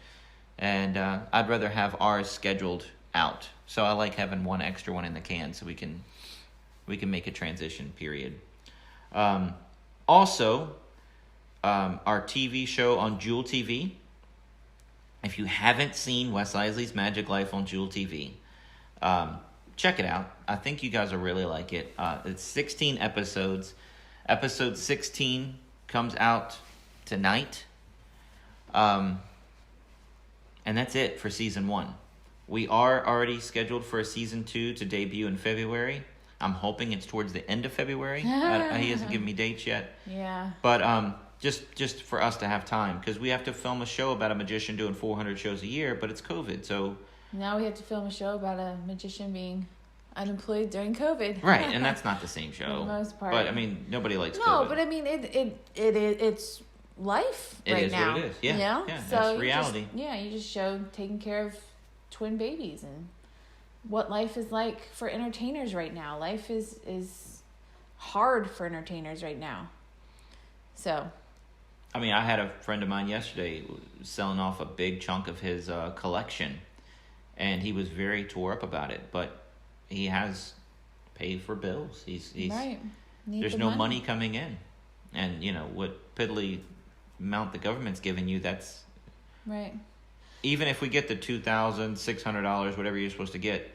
And I'd rather have ours scheduled out. So I like having 1 extra one in the can so we can make a transition period. Also, our TV show on Jewel TV. If you haven't seen Wes Iseli's Magiclife on Jewel TV, check it out. I think you guys will really like it. It's 16 episodes. Episode 16 comes out tonight. And that's it for season 1. We are already scheduled for a season 2 to debut in February. I'm hoping it's towards the end of February. He hasn't given me dates yet. Yeah. But just for us to have time, because we have to film a show about a magician doing 400 shows a year, but it's COVID, so... Now we have to film a show about a magician being unemployed during COVID. Right, and that's not the same show. For the most part. But, I mean, nobody likes COVID. No, but I mean, it's life right now. It is what it is, yeah. Yeah, so that's reality. You just show taking care of twin babies, and what life is like for entertainers right now. Life is hard for entertainers right now. So, I mean, I had a friend of mine yesterday selling off a big chunk of his collection, and he was very tore up about it. But he has paid for bills. He's right. There's no money coming in, and what piddly amount the government's giving you. That's right. Even if we get the $2,600, whatever you're supposed to get,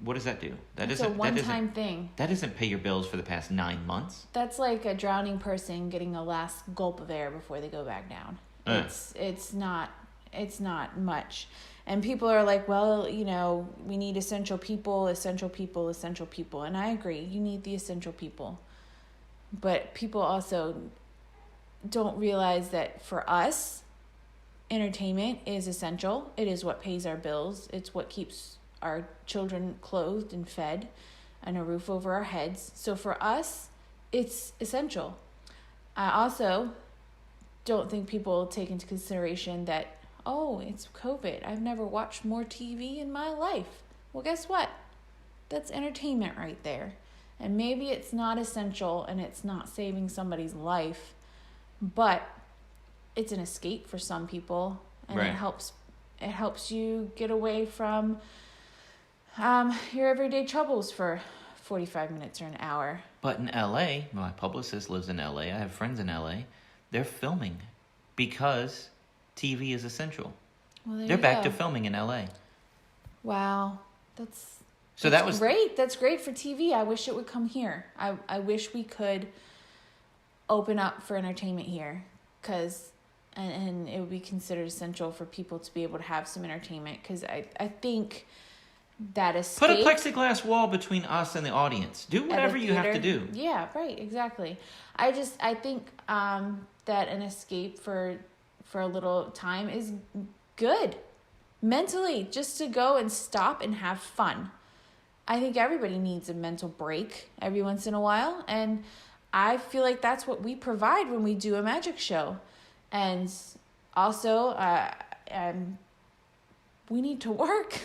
what does that do? It's a one-time thing. That doesn't pay your bills for the past 9 months. That's like a drowning person getting a last gulp of air before they go back down. It's not much. And people are like, well, we need essential people. And I agree, you need the essential people. But people also don't realize that for us, entertainment is essential. It is what pays our bills. It's what keeps our children clothed and fed and a roof over our heads. So for us, it's essential. I also don't think people take into consideration that, oh, it's COVID. I've never watched more TV in my life. Well, guess what? That's entertainment right there. And maybe it's not essential and it's not saving somebody's life, but it's an escape for some people, and right. It helps you get away from your everyday troubles for 45 minutes or an hour. But in LA, my publicist lives in LA. I have friends in LA. They're filming because TV is essential. Well, they're back to filming in LA. Wow, that's great. That's great for TV. I wish it would come here. I wish we could open up for entertainment here, because and it would be considered essential for people to be able to have some entertainment, because I think that escape... Put a plexiglass wall between us and the audience. Do whatever you have to do. Yeah, right, exactly. I think that an escape for a little time is good. Mentally, just to go and stop and have fun. I think everybody needs a mental break every once in a while, and I feel like that's what we provide when we do a magic show. And also, we need to work.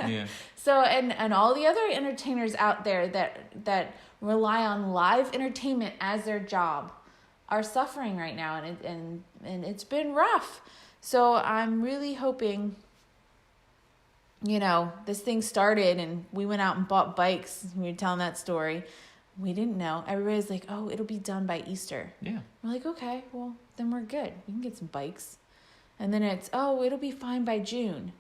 Yeah. So, and all the other entertainers out there that rely on live entertainment as their job are suffering right now, and it's been rough. So I'm really hoping, this thing started and we went out and bought bikes. We were telling that story. We didn't know. Everybody's like, oh, it'll be done by Easter. Yeah. We're like, okay, well, then we're good. We can get some bikes. And then it's, oh, it'll be fine by June.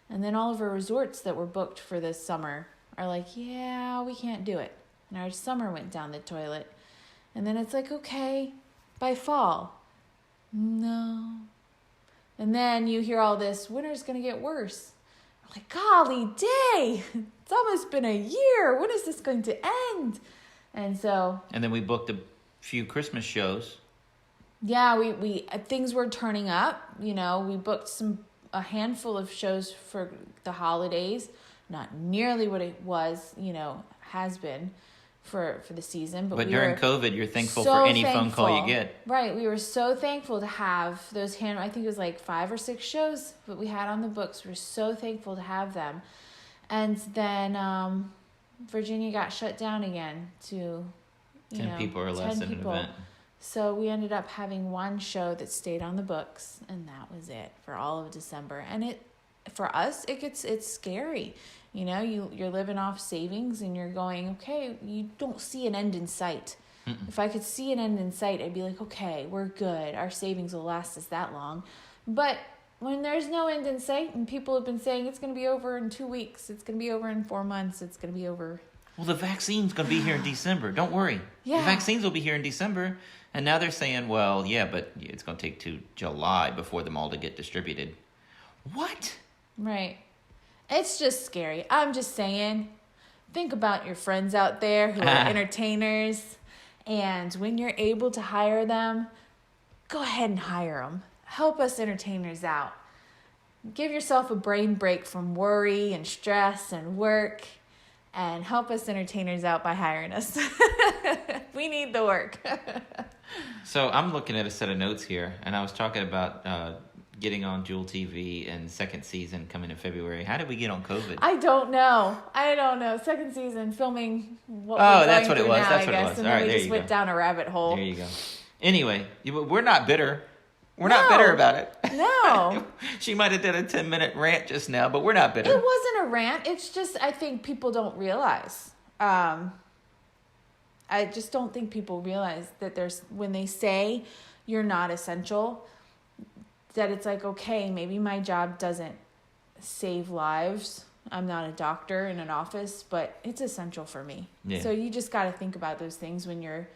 And then all of our resorts that were booked for this summer are like, yeah, we can't do it. And our summer went down the toilet. And then it's like, okay, by fall. No. And then you hear all this, winter's going to get worse. I'm like, golly day, it's almost been a year. When is this going to end? And then we booked a few Christmas shows. Yeah, we things were turning up. We booked a handful of shows for the holidays. Not nearly what it was, has been for the season. But during COVID, you're thankful for any phone call you get. Right, we were so thankful to have those I think it was like 5 or 6 shows that we had on the books. We were so thankful to have them. And then Virginia got shut down again to 10 people or less in an event. So we ended up having one show that stayed on the books, and that was it for all of December. And for us, it's scary. You're living off savings, and you're going, okay, you don't see an end in sight. Mm-mm. If I could see an end in sight, I'd be like, okay, we're good. Our savings will last us that long. But when there's no end in sight, and people have been saying it's going to be over in 2 weeks, it's going to be over in 4 months, it's going to be over. Well, the vaccine's going to be here in December. Don't worry. Yeah. The vaccines will be here in December. And now they're saying, well, yeah, but it's going to take to July before them all to get distributed. What? Right. It's just scary. I'm just saying, think about your friends out there who are entertainers. And when you're able to hire them, go ahead and hire them. Help us entertainers out. Give yourself a brain break from worry and stress and work. And help us entertainers out by hiring us. We need the work. So I'm looking at a set of notes here, and I was talking about getting on Jewel TV and second season coming in February. How did we get on COVID? I don't know. Second season filming. What That's what it was. Now, That's what it I guess. was. And All then right, we there just you went go. down a rabbit hole. There you go. Anyway, we're not bitter. We're No. not bitter about it. No. She might have done a 10-minute rant just now, but we're not bitter. It wasn't a rant. It's just I think people don't realize. I just don't think people realize that when they say you're not essential, that it's like, okay, maybe my job doesn't save lives. I'm not a doctor in an office, but it's essential for me. Yeah. So you just got to think about those things when you're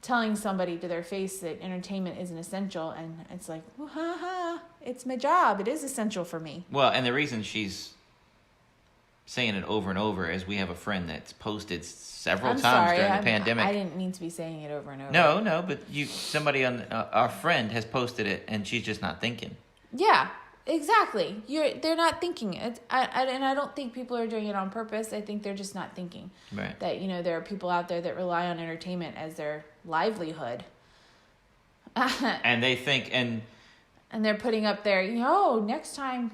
telling somebody to their face that entertainment isn't essential, and it's like, well, ha ha, it's my job. It is essential for me. Well, and the reason she's saying it over and over is we have a friend that's posted several times during the pandemic. I didn't mean to be saying it over and over. No, but somebody on our friend has posted it, and she's just not thinking. Yeah, exactly. They're not thinking it. And I don't think people are doing it on purpose. I think they're just not thinking. Right. That, there are people out there that rely on entertainment as their livelihood. And they think, and they're putting up there, next time,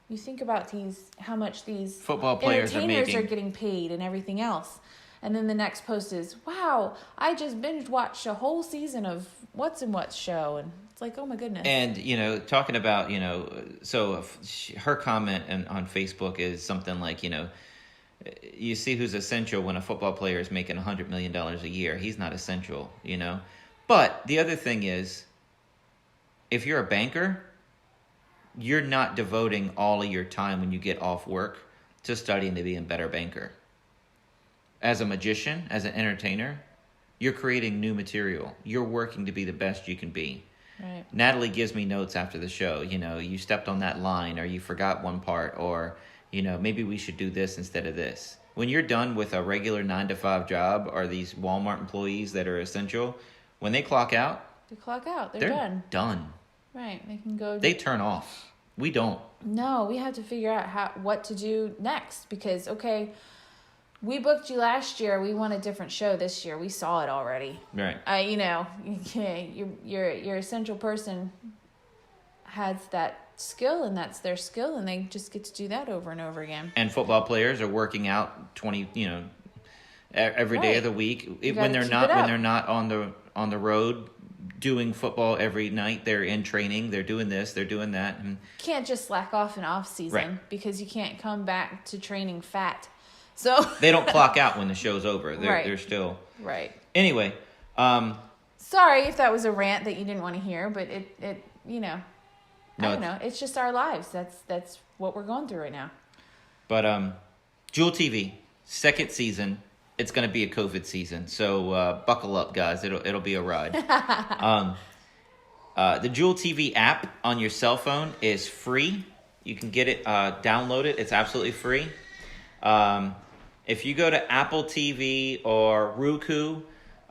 you think about how much these football players entertainers are are getting paid and everything else. And then the next post is, wow, I just binge watched a whole season of What's and What's show. And it's like, oh my goodness. And, talking about, so her comment on Facebook is something like, you see who's essential when a football player is making $100 million a year. He's not essential, But the other thing is, if you're a banker, you're not devoting all of your time when you get off work to studying to be a better banker. As a magician, as an entertainer, you're creating new material. You're working to be the best you can be. Right. Natalie gives me notes after the show. You stepped on that line, or you forgot one part, or, maybe we should do this instead of this. When you're done with a regular 9-to-5 job, or these Walmart employees that are essential, when they clock out, They clock out. they're done. done. Right. They can go. They turn off. We don't. No, we have to figure out what to do next, because, okay, we booked you last year. We want a different show this year. We saw it already. Right. Your essential person has that skill, and that's their skill, and they just get to do that over and over again. And football players are working out every day of the week. When they're not on the road doing football every night, they're in training. They're doing this. They're doing that. And can't just slack off in off season, right. Because you can't come back to training fat. So they don't clock out when the show's over. They're still right. Anyway, sorry if that was a rant that you didn't want to hear, but it I don't know. It's just our lives. That's what we're going through right now. But Jewel TV, second season. It's going to be a COVID season, so buckle up, guys. It'll be a ride. The Jewel TV app on your cell phone is free. You can get it, download it. It's absolutely free. If you go to Apple TV or Roku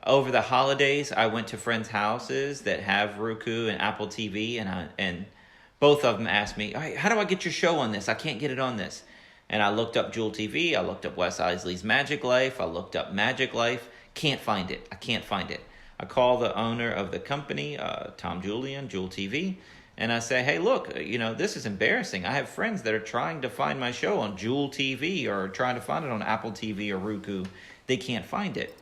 over the holidays, I went to friends' houses that have Roku and Apple TV, and both of them asked me, "All right, how do I get your show on this? I can't get it on this." And I looked up Jewel TV. I looked up Wes Iseli's Magiclife. I looked up Magiclife. Can't find it. I can't find it. I call the owner of the company, Tom Julian, Jewel TV, and I say, hey, look, this is embarrassing. I have friends that are trying to find my show on Jewel TV or trying to find it on Apple TV or Roku. They can't find it.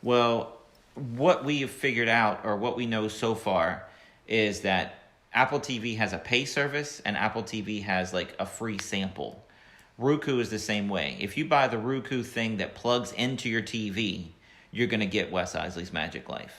Well, what we have figured out, or what we know so far, is that Apple TV has a pay service and Apple TV has like a free sample. Roku is the same way. If you buy the Roku thing that plugs into your TV, you're going to get Wes Iseli's Magiclife.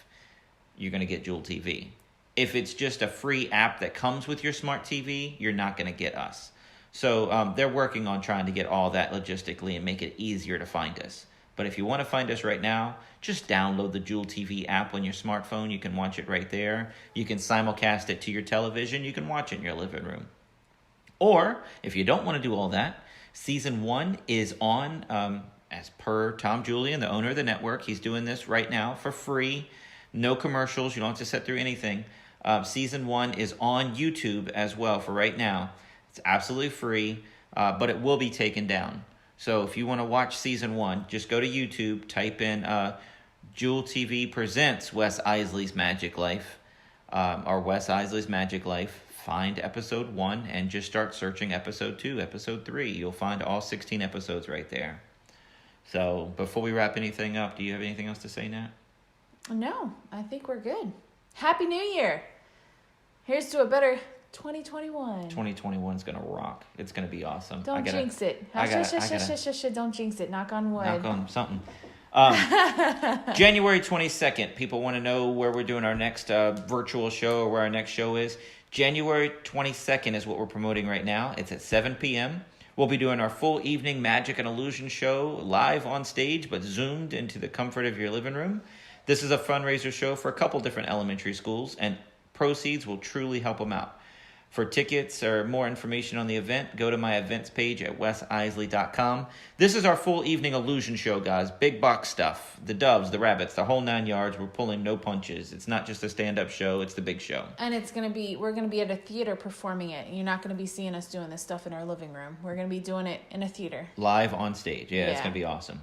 You're going to get Jewel TV. If it's just a free app that comes with your smart TV, you're not going to get us. So they're working on trying to get all that logistically and make it easier to find us. But if you want to find us right now, just download the Jewel TV app on your smartphone. You can watch it right there. You can simulcast it to your television. You can watch it in your living room. Or, if you don't want to do all that, Season 1 is on, as per Tom Julian, the owner of the network. He's doing this right now for free. No commercials. You don't have to sit through anything. Season 1 is on YouTube as well for right now. It's absolutely free, but it will be taken down. So if you want to watch Season 1, just go to YouTube, type in Jewel TV presents Wes Iseli's Magiclife, or Wes Iseli's Magiclife. find episode 1 and just start searching episode 2, episode 3. You'll find all 16 episodes right there. So before we wrap anything up, do you have anything else to say, Nat? No, I think we're good. Happy New Year. Here's to a better 2021. 2021 is going to rock. It's going to be awesome. Don't jinx it. Don't jinx it. Knock on wood. Knock on something. January 22nd, people want to know where we're doing our next virtual show or where our next show is. January 22nd is what we're promoting right now. It's at 7 p.m. We'll be doing our full evening magic and illusion show live on stage, but zoomed into the comfort of your living room. This is a fundraiser show for a couple different elementary schools, and proceeds will truly help them out. For tickets or more information on the event, go to my events page at wesisley.com. This is our full evening illusion show, guys. Big box stuff. The doves, the rabbits, the whole 9 yards. We're pulling no punches. It's not just a stand-up show. It's the big show. And we're going to be at a theater performing it. You're not going to be seeing us doing this stuff in our living room. We're going to be doing it in a theater. Live on stage. Yeah. It's going to be awesome.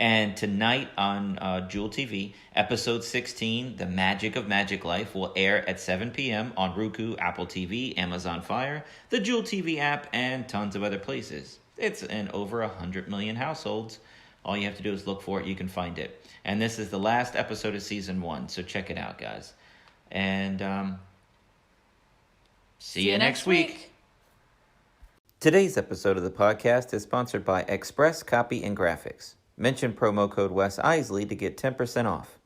And tonight on Jewel TV, episode 16, The Magic of Magiclife, will air at 7 p.m. on Roku, Apple TV, Amazon Fire, the Jewel TV app, and tons of other places. It's in over 100 million households. All you have to do is look for it. You can find it. And this is the last episode of Season 1, so check it out, guys. And see you next week. Today's episode of the podcast is sponsored by Express Copy and Graphics. Mention promo code Wes Iseli to get 10% off.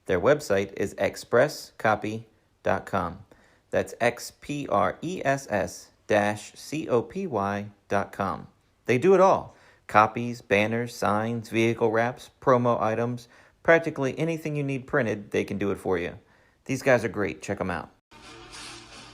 Their website is expresscopy.com. That's XPRESS-COPY.com. They do it all. Copies, banners, signs, vehicle wraps, promo items, practically anything you need printed, they can do it for you. These guys are great. Check them out.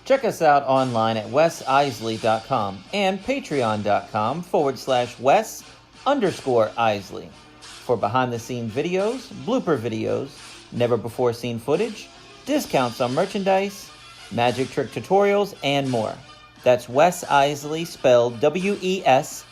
Check us out online at wesisley.com and patreon.com/Wes_Iseli for behind-the-scenes videos, blooper videos, never-before-seen footage, discounts on merchandise, magic trick tutorials, and more. That's Wes Iseli, spelled WESISELI.